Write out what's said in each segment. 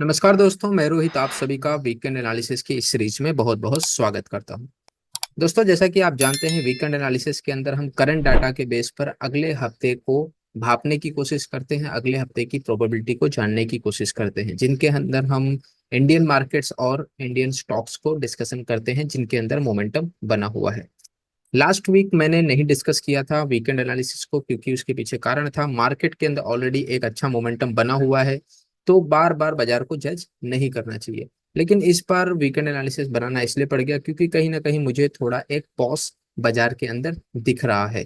नमस्कार दोस्तों, मैं रोहित आप सभी का वीकेंड एनालिसिस की इस सीरीज में बहुत बहुत स्वागत करता हूं। दोस्तों, जैसा कि आप जानते हैं, वीकेंड एनालिसिस के अंदर हम करंट डाटा के बेस पर अगले हफ्ते को भापने की कोशिश करते हैं, अगले हफ्ते की प्रोबेबिलिटी को जानने की कोशिश करते हैं, जिनके अंदर हम इंडियन मार्केट्स और इंडियन स्टॉक्स को डिस्कशन करते हैं, जिनके अंदर मोमेंटम बना हुआ है। लास्ट वीक मैंने नहीं डिस्कस किया था वीकेंड एनालिसिस को, क्योंकि उसके पीछे कारण था मार्केट के अंदर ऑलरेडी एक अच्छा मोमेंटम बना हुआ है, तो बार बार बाजार को जज नहीं करना चाहिए। लेकिन इस बार वीकेंड एनालिसिस बनाना इसलिए पड़ गया क्योंकि कहीं ना कहीं मुझे थोड़ा एक पॉस बाजार के अंदर दिख रहा है।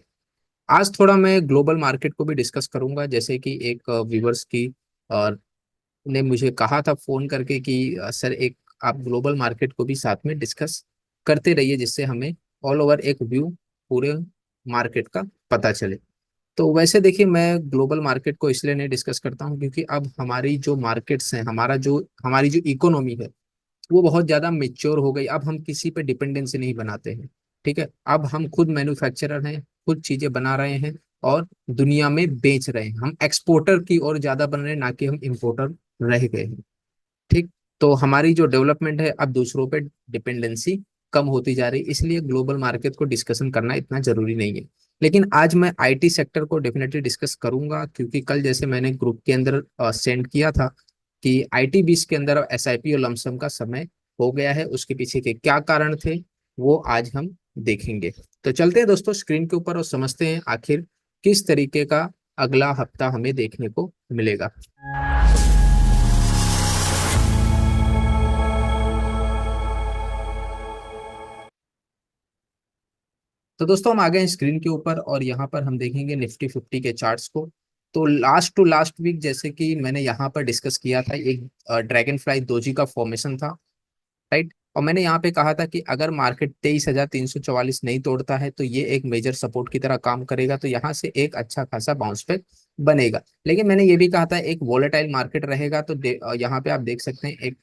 आज थोड़ा मैं ग्लोबल मार्केट को भी डिस्कस करूंगा, जैसे कि एक व्यूवर्स की और ने मुझे कहा था फोन करके कि सर एक आप ग्लोबल मार्केट को भी साथ में डिस्कस करते रहिए, जिससे हमें ऑल ओवर एक व्यू पूरे मार्केट का पता चले। तो वैसे देखिए, मैं ग्लोबल मार्केट को इसलिए नहीं डिस्कस करता हूँ क्योंकि अब हमारी जो मार्केट्स हैं, हमारी जो इकोनॉमी है, वो बहुत ज्यादा मेच्योर हो गई। अब हम किसी पे डिपेंडेंसी नहीं बनाते हैं। ठीक है, अब हम खुद मैन्युफैक्चरर हैं, खुद चीजें बना रहे हैं और दुनिया में बेच रहे हैं। हम एक्सपोर्टर की ओर ज्यादा बन रहे हैं, ना कि हम इंपोर्टर रह गए हैं। ठीक। तो हमारी जो डेवलपमेंट है, अब दूसरों पे डिपेंडेंसी कम होती जा रही है, इसलिए ग्लोबल मार्केट को डिस्कशन करना इतना जरूरी नहीं है। लेकिन आज मैं आईटी सेक्टर को डेफिनेटली डिस्कस करूंगा, क्योंकि कल जैसे मैंने ग्रुप के अंदर सेंड किया था कि आईटी बीस के अंदर एसआईपी और लमसम का समय हो गया है। उसके पीछे के क्या कारण थे, वो आज हम देखेंगे। तो चलते हैं दोस्तों स्क्रीन के ऊपर और समझते हैं आखिर किस तरीके का अगला हफ्ता हमें देखने को मिलेगा। तो दोस्तों, हम आ गए हैं स्क्रीन के ऊपर और यहाँ पर हम देखेंगे निफ्टी फिफ्टी के चार्ट्स को। तो लास्ट टू लास्ट वीक, जैसे कि मैंने यहाँ पर डिस्कस किया था, एक ड्रैगन फ्लाई दोजी का फॉर्मेशन था। राइट। और मैंने यहाँ पे कहा था कि अगर मार्केट 23,344 नहीं तोड़ता है तो ये एक मेजर सपोर्ट की तरह काम करेगा, तो यहाँ से एक अच्छा खासा बाउंस बैक बनेगा। लेकिन मैंने ये भी कहा था एक वोलेटाइल मार्केट रहेगा, तो यहाँ पे आप देख सकते हैं एक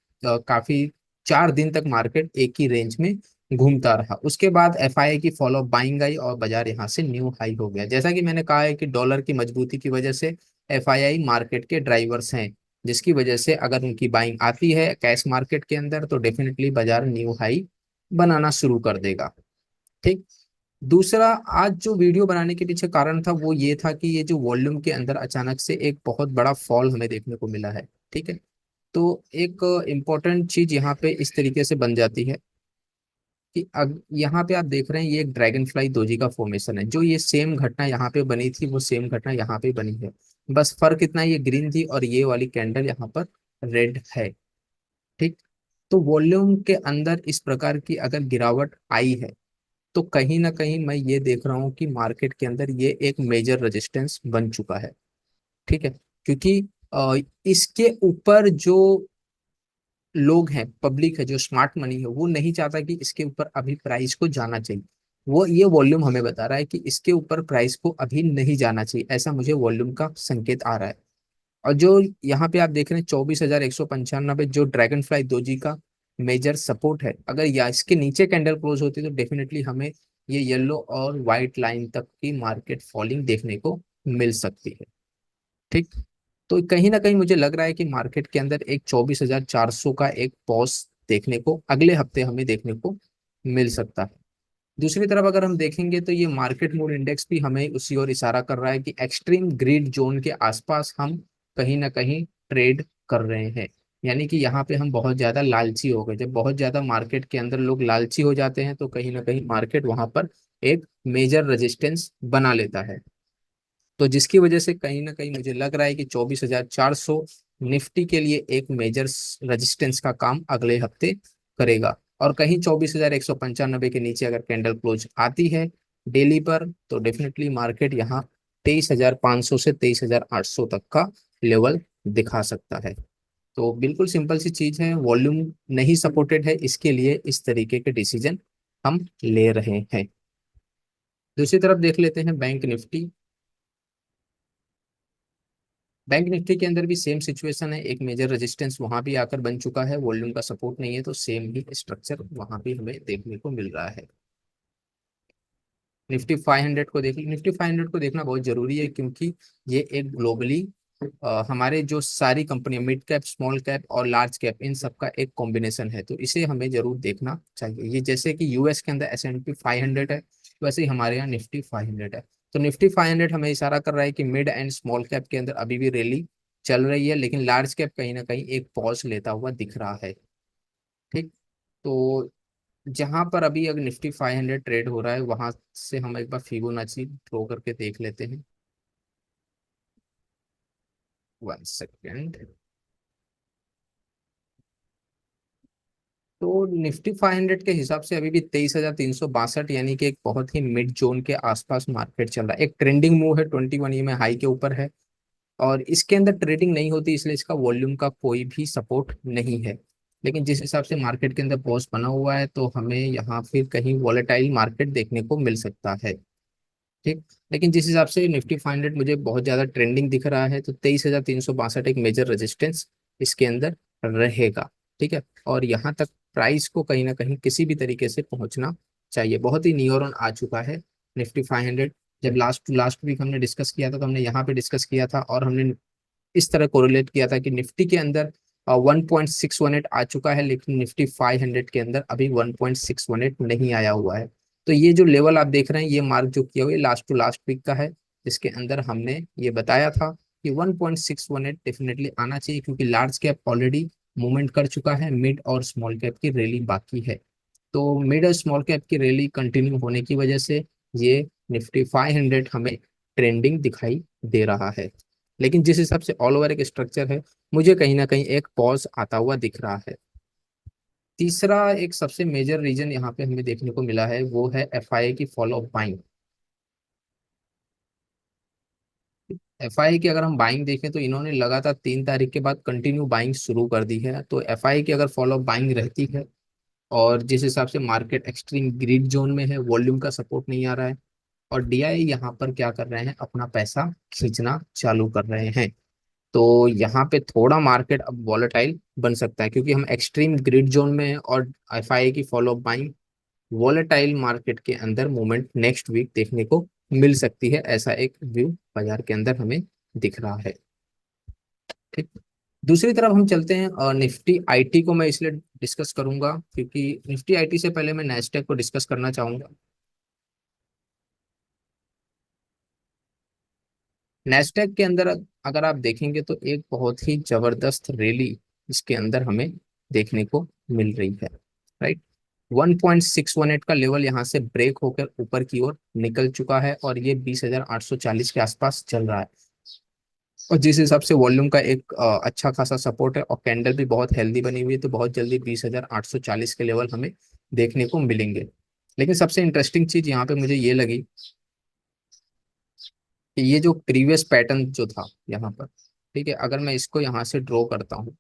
काफी 4 दिन तक मार्केट एक ही रेंज में घूमता रहा। उसके बाद एफआईआई की फॉलो बाइंग आई और बाजार यहाँ से न्यू हाई हो गया। जैसा कि मैंने कहा है कि डॉलर की मजबूती की वजह से एफआईआई मार्केट के ड्राइवर्स हैं, जिसकी वजह से अगर उनकी बाइंग आती है कैश मार्केट के अंदर तो डेफिनेटली बाजार न्यू हाई बनाना शुरू कर देगा। ठीक। दूसरा, आज जो वीडियो बनाने के पीछे कारण था वो ये था कि ये जो वॉल्यूम के अंदर अचानक से एक बहुत बड़ा फॉल हमें देखने को मिला है। ठीक है। तो एक इम्पोर्टेंट चीज यहाँ पे इस तरीके से बन जाती है कि यहाँ पे आप देख रहे हैं ये एक ड्रैगन फ्लाई दोजी का फॉर्मेशन है। जो ये सेम घटना यहाँ पे बनी थी वो सेम घटना यहाँ पे बनी है। बस फर्क इतना, ये ग्रीन थी और ये वाली कैंडल यहाँ पर रेड है। ठीक। तो वॉल्यूम के अंदर इस प्रकार की अगर गिरावट आई है तो कहीं ना कहीं मैं ये देख रहा हूँ कि मार्केट के अंदर ये एक मेजर रेजिस्टेंस बन चुका है। ठीक है। क्योंकि अ, इसके ऊपर जो लोग हैं, पब्लिक है, जो स्मार्ट मनी है, वो नहीं चाहता कि इसके ऊपर अभी प्राइस को जाना चाहिए। वो ये वॉल्यूम हमें बता रहा है कि इसके ऊपर प्राइस को अभी नहीं जाना चाहिए, ऐसा मुझे वॉल्यूम का संकेत आ रहा है। और जो यहाँ पे आप देख रहे हैं 24,195, जो ड्रैगन फ्लाई दोजी का मेजर सपोर्ट है, अगर या इसके नीचे कैंडल क्लोज होती तो डेफिनेटली हमें ये येलो और व्हाइट लाइन तक की मार्केट फॉलिंग देखने को मिल सकती है। ठीक। तो कहीं ना कहीं मुझे लग रहा है कि मार्केट के अंदर एक 24,400 का एक पॉज देखने को अगले हफ्ते हमें देखने को मिल सकता है। दूसरी तरफ अगर हम देखेंगे तो ये मार्केट मूड इंडेक्स भी हमें उसी ओर इशारा कर रहा है कि एक्सट्रीम ग्रीड जोन के आसपास हम कहीं ना कहीं ट्रेड कर रहे हैं। यानी कि यहाँ पे हम बहुत ज्यादा लालची हो गए। जब बहुत ज्यादा मार्केट के अंदर लोग लालची हो जाते हैं तो कहीं ना कहीं मार्केट वहां पर एक मेजर रेजिस्टेंस बना लेता है। तो जिसकी वजह से कहीं ना कहीं मुझे लग रहा है कि 24,400 निफ्टी के लिए एक मेजर रेजिस्टेंस का काम अगले हफ्ते करेगा। और कहीं 24,195 के नीचे अगर कैंडल क्लोज आती है डेली पर तो डेफिनेटली मार्केट यहाँ 23,500 से 23,800 तक का लेवल दिखा सकता है। तो बिल्कुल सिंपल सी चीज है, वॉल्यूम नहीं सपोर्टेड है, इसके लिए इस तरीके के डिसीजन हम ले रहे हैं। दूसरी तरफ देख लेते हैं बैंक निफ्टी। बैंक निफ्टी के अंदर भी सेम सिचुएशन है, एक मेजर रेजिस्टेंस वहां भी आकर बन चुका है, वॉल्यूम का सपोर्ट नहीं है, तो सेम ही स्ट्रक्चर वहां भी हमें देखने को मिल रहा है। निफ्टी 500 को देख, निफ्टी 500 को देखना बहुत जरूरी है क्योंकि ये एक ग्लोबली हमारे जो सारी company mid cap, small cap और लार्ज कैप, इन सब का एक कॉम्बिनेशन है, तो इसे हमें जरूर देखना चाहिए। ये जैसे कि यूएस के अंदर S&P 500 है, वैसे ही हमारे यहाँ निफ्टी 500 है। तो निफ्टी 500 हमें इशारा कर रहा है कि मिड एंड स्मॉल कैप के अंदर अभी भी रैली चल रही है, लेकिन लार्ज कैप कहीं ना कहीं एक पॉज लेता हुआ दिख रहा है। ठीक। तो जहां पर अभी अगर निफ्टी 500 ट्रेड हो रहा है, वहां से हम एक बार फिबोनाची ड्रॉ करके देख लेते हैं। 1 सेकेंड। तो निफ्टी 500 के हिसाब से अभी भी 23,362, यानी कि एक बहुत ही मिड जोन के आसपास मार्केट चल रहा है। एक ट्रेंडिंग मूव है, 21 में हाई के ऊपर है, और इसके अंदर ट्रेडिंग नहीं होती, इसलिए इसका वॉल्यूम का कोई भी सपोर्ट नहीं है। लेकिन जिस हिसाब से मार्केट के अंदर पॉज बना हुआ है, तो हमें यहाँ फिर कहीं वॉलेटाइल मार्केट देखने को मिल सकता है। ठीक। लेकिन जिस हिसाब से निफ्टी 500 मुझे बहुत ज्यादा ट्रेंडिंग दिख रहा है, तो 23,362 एक मेजर रेजिस्टेंस इसके अंदर रहेगा। ठीक है। और यहाँ तक प्राइस को कहीं ना कहीं किसी भी तरीके से पहुंचना चाहिए। बहुत ही नियर ऑन आ चुका है निफ्टी 500। जब लास्ट टू लास्ट वीक हमने डिस्कस किया था, तो हमने यहाँ पे डिस्कस किया था, और हमने इस तरह कोरिलेट किया था कि निफ्टी के अंदर 1.618 आ चुका है, लेकिन निफ्टी 500 के अंदर अभी 1.618 नहीं आया हुआ है। तो ये जो लेवल आप देख रहे हैं, ये मार्क जो किया हुआ है लास्ट टू लास्ट वीक का है, जिसके अंदर हमने ये बताया था कि 1.618 डेफिनेटली आना चाहिए, क्योंकि लार्ज कैप ऑलरेडी मूवमेंट कर चुका है, मिड और स्मॉल कैप की रैली बाकी है। तो मिड और स्मॉल कैप की रैली कंटिन्यू होने की वजह से ये निफ्टी 500 हमें ट्रेंडिंग दिखाई दे रहा है। लेकिन जिस हिसाब से ऑल ओवर एक स्ट्रक्चर है, मुझे कहीं ना कहीं एक पॉज आता हुआ दिख रहा है। तीसरा एक सबसे मेजर रीजन यहाँ पे हमें देखने को मिला है, वो है एफआईआई की फॉलो बाइंग। एफआईआई की अगर हम बाइंग देखें, तो इन्होंने लगातार 3 तारीख के बाद कंटिन्यू बाइंग शुरू कर दी है। तो एफआईआई की अगर फॉलो बाइंग रहती है, और जिस हिसाब से मार्केट एक्सट्रीम ग्रीड जोन में है, वॉल्यूम का सपोर्ट नहीं आ रहा है, और डीआई यहाँ पर क्या कर रहे हैं, अपना पैसा खींचना चालू कर रहे हैं, तो यहाँ पे थोड़ा मार्केट अब वॉलेटाइल बन सकता है, क्योंकि हम एक्सट्रीम ग्रिड जोन में हैं, और एफआईआई की फॉलो बाइंग वॉलेटाइल मार्केट के अंदर मूवमेंट नेक्स्ट वीक देखने को मिल सकती है। ऐसा एक व्यू बाजार के अंदर हमें दिख रहा है। ठीक। दूसरी तरफ हम चलते हैं, निफ्टी आईटी को मैं इसलिए डिस्कस करूंगा, क्योंकि निफ्टी आईटी से पहले मैं नैस्डैक को डिस्कस करना चाहूंगा। नैस्डैक के अंदर अगर आप देखेंगे, तो एक बहुत ही जबरदस्त रैली इसके अंदर हमें देखने को मिल रही है। राइट। 1.618 का लेवल यहाँ से ब्रेक होकर ऊपर की ओर निकल चुका है, और ये 20,840 के आसपास चल रहा है। और जिस हिसाब से वॉल्यूम का एक अच्छा खासा सपोर्ट है, और कैंडल भी बहुत हेल्दी बनी हुई है, तो बहुत जल्दी 20,840 के लेवल हमें देखने को मिलेंगे। लेकिन सबसे इंटरेस्टिंग चीज यहाँ पे मुझे ये लगी कि ये जो प्रीवियस पैटर्न जो था यहाँ पर, ठीक है, अगर मैं इसको यहाँ से ड्रॉ करता हूँ,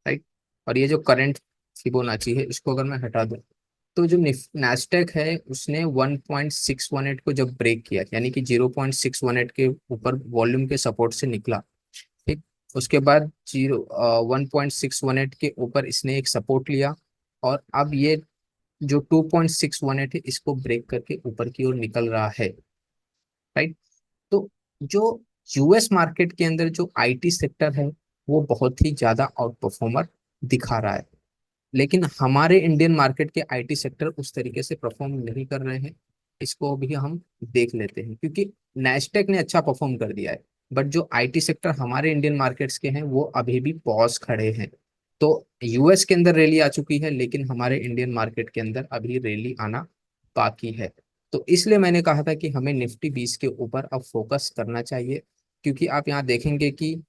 राइट, और ये जो करंट फिबोनाची है, इसको अगर मैं हटा दूं, तो जो नैस्डैक है, उसने 1.618 को जब ब्रेक किया, यानी कि 0.618 के ऊपर वॉल्यूम के सपोर्ट से निकला। ठीक। उसके बाद 1.618 के ऊपर इसने एक सपोर्ट लिया, और अब ये जो 2.618 है, इसको ब्रेक करके ऊपर की ओर निकल रहा है। राइट। तो जो यूएस मार्केट के अंदर जो आईटी सेक्टर है, वो बहुत ही ज्यादा आउट परफॉर्मर दिखा रहा है। लेकिन हमारे इंडियन मार्केट के आईटी सेक्टर उस तरीके से परफॉर्म नहीं कर रहे हैं। इसको भी हम देख लेते हैं, क्योंकि नैस्डैक ने अच्छा परफॉर्म कर दिया है, बट जो आईटी सेक्टर हमारे इंडियन मार्केट्स के हैं, वो अभी भी पॉज खड़े हैं। तो यूएस के अंदर रैली आ चुकी है, लेकिन हमारे इंडियन मार्केट के अंदर अभी रैली आना बाकी है। तो इसलिए मैंने कहा था कि हमें निफ्टी 20 के ऊपर अब फोकस करना चाहिए, क्योंकि आप यहाँ देखेंगे कि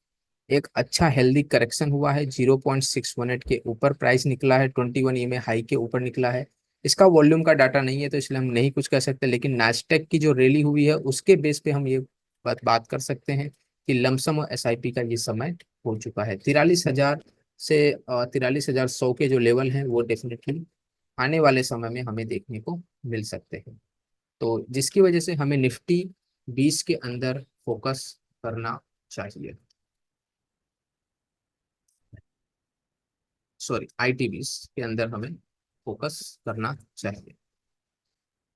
एक अच्छा हेल्दी करेक्शन हुआ है, 0.618 के ऊपर प्राइस निकला है, 21 ईएमए हाई के ऊपर निकला है। इसका वॉल्यूम का डाटा नहीं है, तो इसलिए हम नहीं कुछ कर सकते, लेकिन नास्टेक की जो रैली हुई है, उसके बेस पे हम ये बात कर सकते हैं कि लमसम और एसआईपी का ये समय हो चुका है। 43,000 से 43,100 के जो लेवल हैं, वो डेफिनेटली आने वाले समय में हमें देखने को मिल सकते हैं। तो जिसकी वजह से हमें निफ्टी 20 के अंदर फोकस करना चाहिए। सॉरी, आईटीबीज के अंदर हमें फोकस करना चाहिए।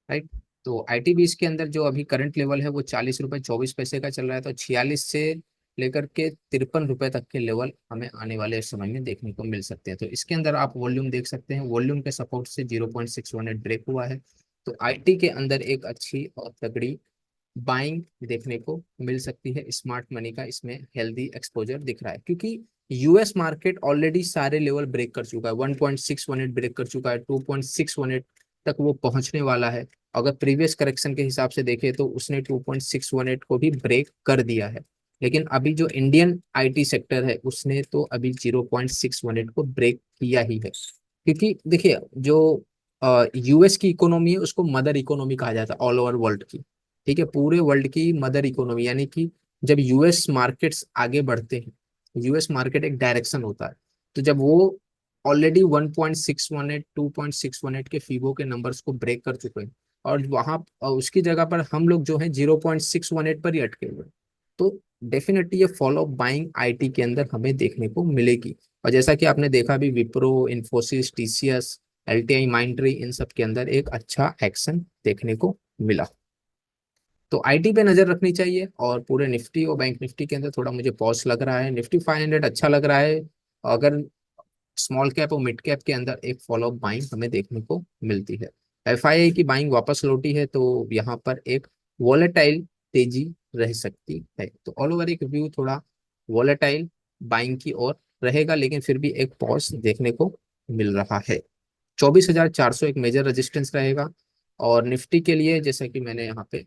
राइट। तो ITBs के अंदर जो अभी करंट लेवल है वो 40 रुपये 24 पैसे का चल रहा है, तो 46 से लेकर के 53 रुपये तक के लेवल हमें आने वाले समय में देखने को मिल सकते हैं। तो इसके अंदर आप वॉल्यूम देख सकते हैं, वॉल्यूम के सपोर्ट से 0.618 ब्रेक हुआ है। तो IT के अंदर एक अच्छी और तगड़ी बाइंग देखने को मिल सकती है। स्मार्ट मनी का इसमें हेल्दी एक्सपोजर दिख रहा है, क्योंकि US मार्केट ऑलरेडी सारे लेवल ब्रेक कर चुका है। 1.618 ब्रेक कर चुका है, 2.618 तक वो पहुंचने वाला है। अगर प्रीवियस करेक्शन के हिसाब से देखें तो उसने 2.618 को भी ब्रेक कर दिया है। लेकिन अभी जो इंडियन IT सेक्टर है उसने तो अभी 0.618 को ब्रेक किया ही है। क्योंकि देखिए, जो US की इकोनॉमी है उसको मदर इकोनॉमी कहा जाता है ऑल ओवर वर्ल्ड की। ठीक है, पूरे वर्ल्ड की मदर इकोनॉमी, यानी कि जब US मार्केट्स आगे बढ़ते हैं, US मार्केट एक डायरेक्शन होता है, तो जब वो ऑलरेडी 1.618 2.618 के फीबो के नंबर्स को ब्रेक कर चुके हैं, और वहां उसकी जगह पर हम लोग जो है 0.618 पर ही अटके हुए हैं, तो डेफिनेटली ये फॉलो बाइंग IT के अंदर हमें देखने को मिलेगी। और जैसा कि आपने देखा भी, विप्रो, इन्फोसिस, TCS, LTI, माइंडट्री, इन सब के अंदर एक अच्छा एक्शन देखने को मिला। तो IT पे नजर रखनी चाहिए। और पूरे निफ्टी और बैंक निफ्टी के अंदर थोड़ा मुझे पॉज लग रहा है। निफ्टी 500 अच्छा लग रहा है। अगर स्मॉल कैप और मिड कैप के अंदर एक फॉलो बाइंग हमें देखने को मिलती है। FII की बाइंग वापस लौटी है, तो यहाँ पर एक वॉलेटाइल तेजी रह सकती है। तो ऑल ओवर एक व्यू थोड़ा वॉलेटाइल बाइंग की ओर रहेगा, लेकिन फिर भी एक पॉज देखने को मिल रहा है। 24,400 एक मेजर रेजिस्टेंस रहेगा। और निफ्टी के लिए जैसा कि मैंने यहाँ पे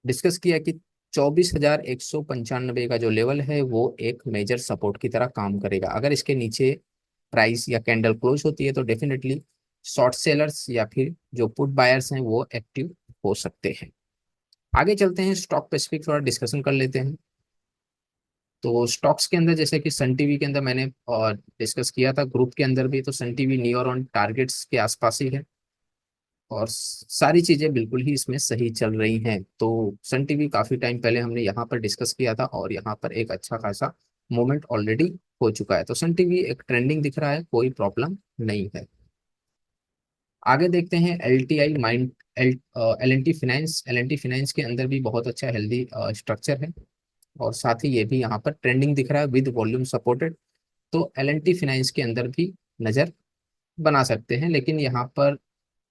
डिस्कस किया कि 24,195 का जो लेवल है वो एक मेजर सपोर्ट की तरह काम करेगा। अगर इसके नीचे प्राइस या कैंडल क्लोज होती है तो डेफिनेटली शॉर्ट सेलर्स या फिर जो पुट बायर्स हैं वो एक्टिव हो सकते हैं। आगे चलते हैं, स्टॉक स्पेसिफिक थोड़ा डिस्कशन कर लेते हैं। तो स्टॉक्स के अंदर जैसे कि सन टीवी के अंदर मैंने और डिस्कस किया था, ग्रुप के अंदर भी, तो Sun TV near on targets के आसपास ही है। और सारी चीजें बिल्कुल ही इसमें सही चल रही हैं। तो सन टीवी काफी टाइम पहले हमने यहाँ पर डिस्कस किया था, और यहाँ पर एक अच्छा खासा मूवमेंट ऑलरेडी हो चुका है। तो सन टीवी एक ट्रेंडिंग दिख रहा है, कोई प्रॉब्लम नहीं है। आगे देखते हैं LTI mind, L N T finance के अंदर भी बहुत अच्छा हेल्दी स्ट्रक्चर है। और साथ ही ये भी यहाँ पर ट्रेंडिंग दिख रहा है विद वॉल्यूम सपोर्टेड। तो LNT फाइनेंस के अंदर भी नजर बना सकते हैं, लेकिन यहाँ पर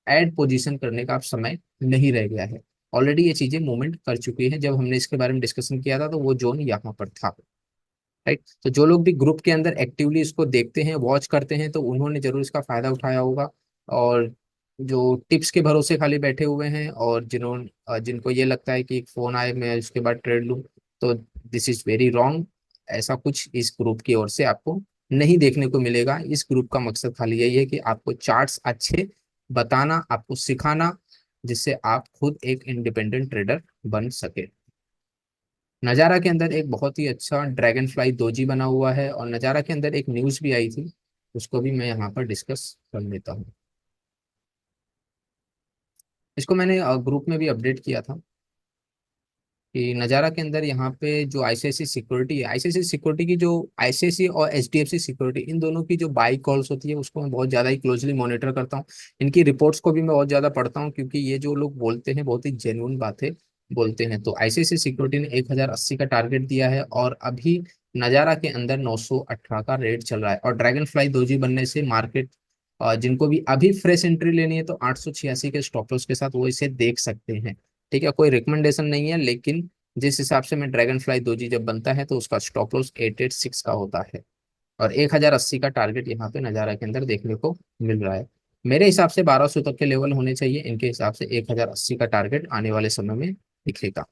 ऐड पोजीशन करने का अब समय नहीं रह गया है। ऑलरेडी ये चीजें मूवमेंट कर चुकी है। जब हमने इसके बारे में डिस्कशन किया था तो वो जोन यहाँ पर था। राइट, तो जो लोग भी ग्रुप के अंदर एक्टिवली इसको देखते हैं, वॉच करते हैं, तो उन्होंने जरूर इसका फायदा उठाया होगा। और जो टिप्स के भरोसे खाली बैठे हुए हैं, और जिनको ये लगता है कि एक फोन आए मैं उसके बाद ट्रेड लूं, तो दिस इज वेरी रॉन्ग। ऐसा कुछ इस ग्रुप की ओर से आपको नहीं देखने को मिलेगा। इस ग्रुप का मकसद खाली यही है कि आपको चार्ट्स अच्छे बताना, आपको सिखाना, जिससे आप खुद एक इंडिपेंडेंट ट्रेडर बन सके। नजारा के अंदर एक बहुत ही अच्छा ड्रैगन फ्लाई दोजी बना हुआ है, और नजारा के अंदर एक न्यूज भी आई थी, उसको भी मैं यहाँ पर डिस्कस कर लेता हूँ। इसको मैंने ग्रुप में भी अपडेट किया था कि नजारा के अंदर यहाँ पे जो ICICI सिक्योरिटी है, ICICI सिक्योरिटी की जो ICICI और HDFC सिक्योरिटी, इन दोनों की जो बाई कॉल्स होती है उसको मैं बहुत ज़्यादा ही क्लोजली मॉनिटर करता हूँ। इनकी रिपोर्ट्स को भी मैं बहुत ज़्यादा पढ़ता हूँ, क्योंकि ये जो लोग बोलते हैं बहुत ही जेन्युइन बातें बोलते हैं। तो ICICI सिक्योरिटी ने 1,080 का टारगेट दिया है, और अभी नजारा के अंदर 918 का रेट चल रहा है। और ड्रैगन फ्लाई दोजी बनने से मार्केट, जिनको भी अभी फ्रेश एंट्री लेनी है तो 886 के स्टॉप लॉस के साथ वो इसे देख सकते हैं। ठीक है, कोई रिकमेंडेशन नहीं है, लेकिन जिस हिसाब से मैं ड्रैगन फ्लाई दोजी जब बनता है तो उसका स्टॉप लॉस 886 का होता है। और 1,080 का टारगेट यहाँ पे नजारा के अंदर देखने को मिल रहा है। मेरे हिसाब से 1200 तक के लेवल होने चाहिए, इनके हिसाब से 1,080 का टारगेट आने वाले समय में दिखेगा।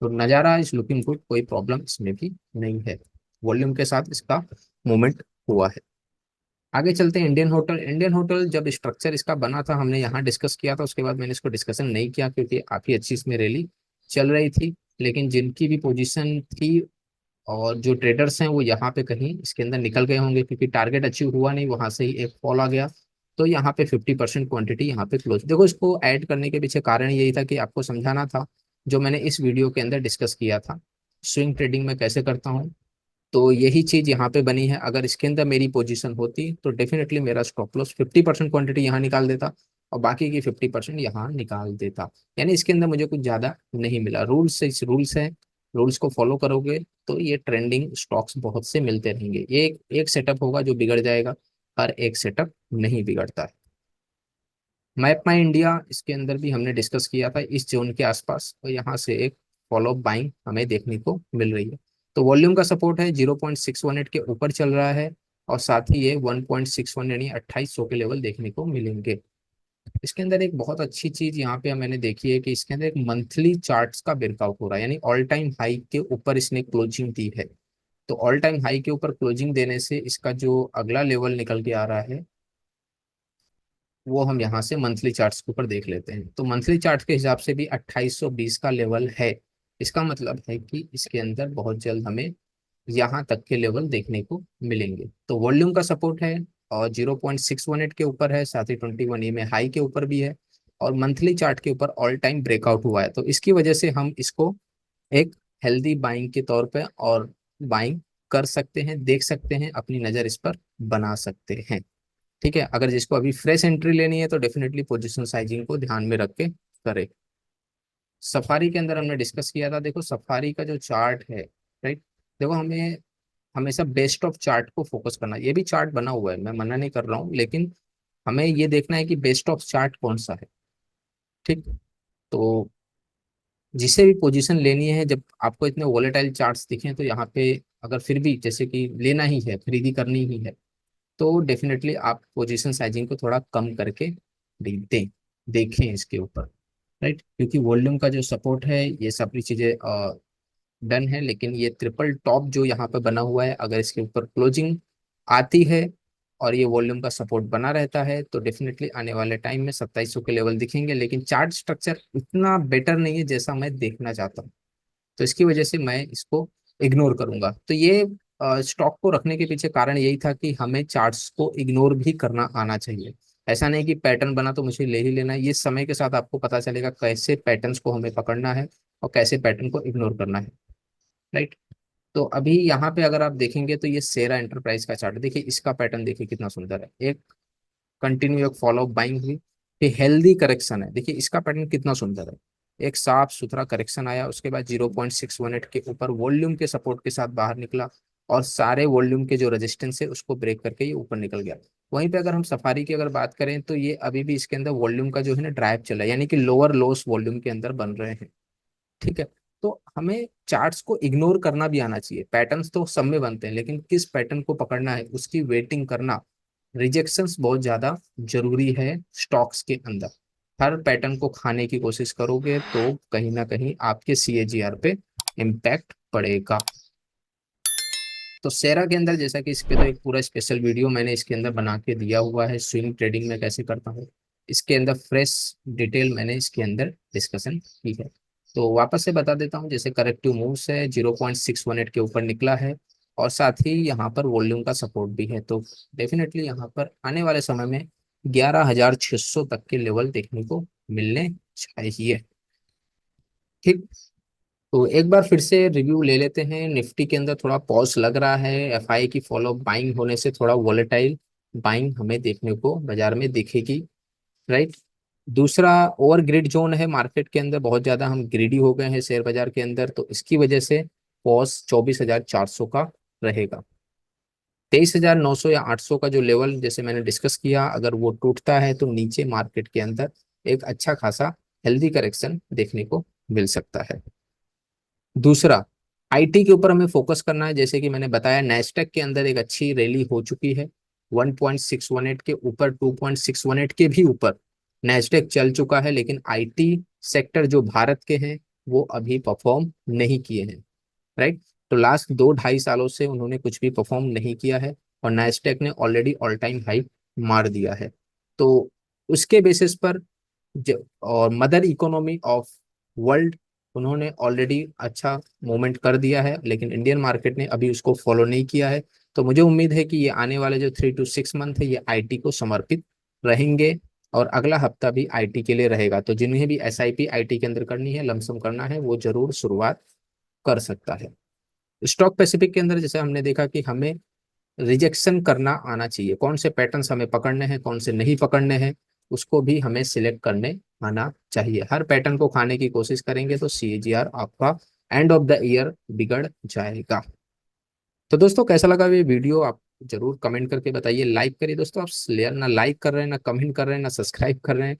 तो नजारा इज लुकिंग गुड, कोई प्रॉब्लम इसमें भी नहीं है। वॉल्यूम के साथ इसका मूवमेंट हुआ है। आगे चलते हैं इंडियन होटल। इंडियन होटल जब स्ट्रक्चर इसका बना था हमने यहाँ डिस्कस किया था, उसके बाद मैंने इसको डिस्कशन नहीं किया, क्योंकि काफी अच्छी इसमें रैली चल रही थी। लेकिन जिनकी भी पोजीशन थी और जो ट्रेडर्स हैं वो यहाँ पे कहीं इसके अंदर निकल गए होंगे, क्योंकि टारगेट अचीव हुआ नहीं, वहां से ही एक फॉल आ गया। तो यहाँ पे 50% क्वांटिटी यहाँ पे क्लोज। देखो, इसको ऐड करने के पीछे कारण यही था कि आपको समझाना था, जो मैंने इस वीडियो के अंदर डिस्कस किया था, स्विंग ट्रेडिंग में कैसे करता हूँ। तो यही चीज यहाँ पे बनी है। अगर इसके अंदर मेरी पोजीशन होती तो डेफिनेटली मेरा स्टॉप लॉस 50% क्वांटिटी यहाँ निकाल देता, और बाकी की 50% यहाँ निकाल देता। यानी इसके अंदर मुझे कुछ ज्यादा नहीं मिला। रूल्स इस रूल्स है, रूल्स को फॉलो करोगे तो ये ट्रेंडिंग स्टॉक्स बहुत से मिलते रहेंगे। ये एक सेटअप होगा जो बिगड़ जाएगा, हर एक सेटअप नहीं बिगड़ता है। मैप माई इंडिया, इसके अंदर भी हमने डिस्कस किया था इस जोन के आसपास, तो यहाँ से एक फॉलो बाइंग हमें देखने को मिल रही है। तो वॉल्यूम का सपोर्ट है 0.618 के ऊपर चल रहा है, और साथ ही ये 1.61 यानी 2800 के लेवल देखने को मिलेंगे। इसके अंदर एक बहुत अच्छी चीज यहाँ पे मैंने देखी है कि इसके अंदर एक मंथली चार्ट्स का ब्रेकआउट हो रहा है, यानी ऑल टाइम हाई के ऊपर इसने क्लोजिंग दी है। तो ऑल टाइम हाई के ऊपर क्लोजिंग देने से इसका जो अगला लेवल निकल के आ रहा है, वो हम यहाँ से मंथली चार्ट्स के ऊपर देख लेते हैं। तो मंथली चार्ट के हिसाब से भी 2820 का लेवल है। इसका मतलब है कि इसके अंदर बहुत जल्द हमें यहाँ तक के लेवल देखने को मिलेंगे। तो वॉल्यूम का सपोर्ट है और 0.618 के ऊपर है, साथ ही 21 में हाई के ऊपर भी है, और मंथली चार्ट के ऊपर ऑल टाइम ब्रेकआउट हुआ है। तो इसकी वजह से हम इसको एक हेल्दी बाइंग के तौर पे और बाइंग कर सकते हैं, देख सकते हैं, अपनी नज़र इस पर बना सकते हैं। ठीक है, अगर जिसको अभी फ्रेश एंट्री लेनी है तो डेफिनेटली पोजीशन साइजिंग को ध्यान में रख के करे। सफारी के अंदर हमने डिस्कस किया था, देखो सफारी का जो चार्ट है, राइट, देखो हमें हमेशा बेस्ट ऑफ चार्ट को फोकस करना है। ये भी चार्ट बना हुआ है, मैं मना नहीं कर रहा हूँ, लेकिन हमें ये देखना है कि बेस्ट ऑफ चार्ट कौन सा है। ठीक, तो जिसे भी पोजीशन लेनी है, जब आपको इतने वोलेटाइल चार्ट्स दिखें तो यहाँ पे अगर फिर भी जैसे कि लेना ही है, खरीदी करनी ही है, तो डेफिनेटली आप पोजीशन साइजिंग को थोड़ा कम करके दें, देखें इसके ऊपर, राइट, क्योंकि वॉल्यूम का जो सपोर्ट है ये सारी चीजें डन है, लेकिन ये ट्रिपल टॉप जो यहाँ पे बना हुआ है, अगर इसके ऊपर क्लोजिंग आती है और ये वॉल्यूम का सपोर्ट बना रहता है तो डेफिनेटली आने वाले टाइम में 2700 के लेवल दिखेंगे। लेकिन चार्ट स्ट्रक्चर इतना बेटर नहीं है जैसा मैं देखना चाहता हूँ, तो इसकी वजह से मैं इसको इग्नोर करूंगा। तो ये स्टॉक को रखने के पीछे कारण यही था कि हमें चार्ट्स को इग्नोर भी करना आना चाहिए। ऐसा नहीं कि पैटर्न बना तो मुझे ले ही लेना है, ये समय के साथ आपको पता चलेगा कैसे पैटर्न्स को हमें पकड़ना है और कैसे पैटर्न को इग्नोर करना है, राइट। तो अभी यहाँ पे अगर आप देखेंगे तो ये सेरा एंटरप्राइज का चार्ट देखिए, इसका पैटर्न देखिए कितना सुंदर है। एक कंटिन्यू एक फॉलो बाइंग हुई, ये हेल्दी करेक्शन है, देखिए इसका पैटर्न कितना सुंदर है। एक साफ सुथरा करेक्शन आया, उसके बाद 0.618 के ऊपर वॉल्यूम के सपोर्ट के साथ बाहर निकला, और सारे वॉल्यूम के जो रेजिस्टेंस है उसको ब्रेक करके ये ऊपर निकल गया। वहीं पे अगर हम सफारी की अगर बात करें तो ये अभी भी इसके अंदर वॉल्यूम का जो है ना ड्राइव चल रहा है, यानी कि लोअर लोस वॉल्यूम के अंदर बन रहे हैं। ठीक है, तो हमें चार्ट्स को इग्नोर करना भी आना चाहिए। पैटर्न्स तो सब में बनते हैं, लेकिन किस पैटर्न को पकड़ना है उसकी वेटिंग करना, रिजेक्शंस बहुत ज्यादा जरूरी है स्टॉक्स के अंदर। हर पैटर्न को खाने की कोशिश करोगे तो कहीं ना कहीं आपके सीएजीआर पे इम्पैक्ट पड़ेगा। तो सेरा के अंदर जैसा कि इस पे तो एक पूरा स्पेशल वीडियो मैंने इसके अंदर बना के दिया हुआ है, स्विंग ट्रेडिंग में कैसे करता हूँ, इसके अंदर फ्रेश डिटेल मैंने इसके अंदर डिस्कशन की है। तो वापस से बता देता हूँ, जैसे करेक्टिव मूव्स है, 0.618 के ऊपर निकला है, और साथ ही यहाँ पर वॉल्यूम का सपोर्ट भी है। तो डेफिनेटली यहाँ पर आने वाले समय में 11,600 तक के लेवल देखने को मिलने चाहिए। ठीक, तो एक बार फिर से रिव्यू ले लेते हैं। निफ्टी के अंदर थोड़ा पॉज लग रहा है, एफआई की फॉलो बाइंग होने से थोड़ा वॉलेटाइल बाइंग हमें देखने को बाजार में दिखेगी, राइट। दूसरा, ओवर ग्रिड जोन है मार्केट के अंदर, बहुत ज्यादा हम ग्रीडी हो गए हैं शेयर बाजार के अंदर, तो इसकी वजह से पॉज 24,400 का रहेगा। 23,900 या 800 का जो लेवल जैसे मैंने डिस्कस किया, अगर वो टूटता है तो नीचे मार्केट के अंदर एक अच्छा खासा हेल्दी करेक्शन देखने को मिल सकता है। दूसरा, आईटी के ऊपर हमें फोकस करना है। जैसे कि मैंने बताया, नैस्डैक के अंदर एक अच्छी रैली हो चुकी है, 1.618 के ऊपर, 2.618 के भी ऊपर नैस्डैक चल चुका है, लेकिन आईटी सेक्टर जो भारत के हैं वो अभी परफॉर्म नहीं किए हैं, राइट। तो लास्ट 2 ढाई सालों से उन्होंने कुछ भी परफॉर्म नहीं किया है, और नैस्डैक ने ऑलरेडी ऑल टाइम हाई मार दिया है। तो उसके बेसिस पर और मदर इकोनॉमी ऑफ वर्ल्ड, उन्होंने ऑलरेडी अच्छा मूवमेंट कर दिया है, लेकिन इंडियन मार्केट ने अभी उसको फॉलो नहीं किया है। तो मुझे उम्मीद है कि ये आने वाले जो 3 to 6 मंथ है ये आईटी को समर्पित रहेंगे, और अगला हफ्ता भी आईटी के लिए रहेगा। तो जिन्हें भी एसआईपी आईटी के अंदर करनी है, लमसम करना है, वो जरूर शुरुआत कर सकता है। स्टॉक पैसिफिक के अंदर जैसे हमने देखा कि हमें रिजेक्शन करना आना चाहिए, कौन से पैटर्न्स हमें पकड़ने हैं, कौन से नहीं पकड़ने हैं, उसको भी हमें सिलेक्ट करने आना चाहिए। हर पैटर्न को खाने की कोशिश करेंगे तो CAGR आपका एंड ऑफ द ईयर बिगड़ जाएगा। तो दोस्तों कैसा लगा ये वीडियो, आप जरूर कमेंट करके बताइए। लाइक करिए दोस्तों, आप ना लाइक कर रहे हैं, ना कमेंट कर रहे हैं, ना सब्सक्राइब कर रहे हैं।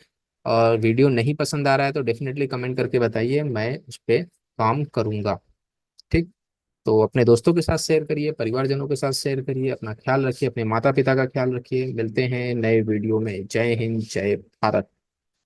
और वीडियो नहीं पसंद आ रहा है तो डेफिनेटली कमेंट करके बताइए, मैं उस पर काम करूंगा। ठीक। तो अपने दोस्तों के साथ शेयर करिए, परिवारजनों के साथ शेयर करिए, अपना ख्याल रखिए, अपने माता पिता का ख्याल रखिए। मिलते हैं नए वीडियो में। जय हिंद, जय भारत।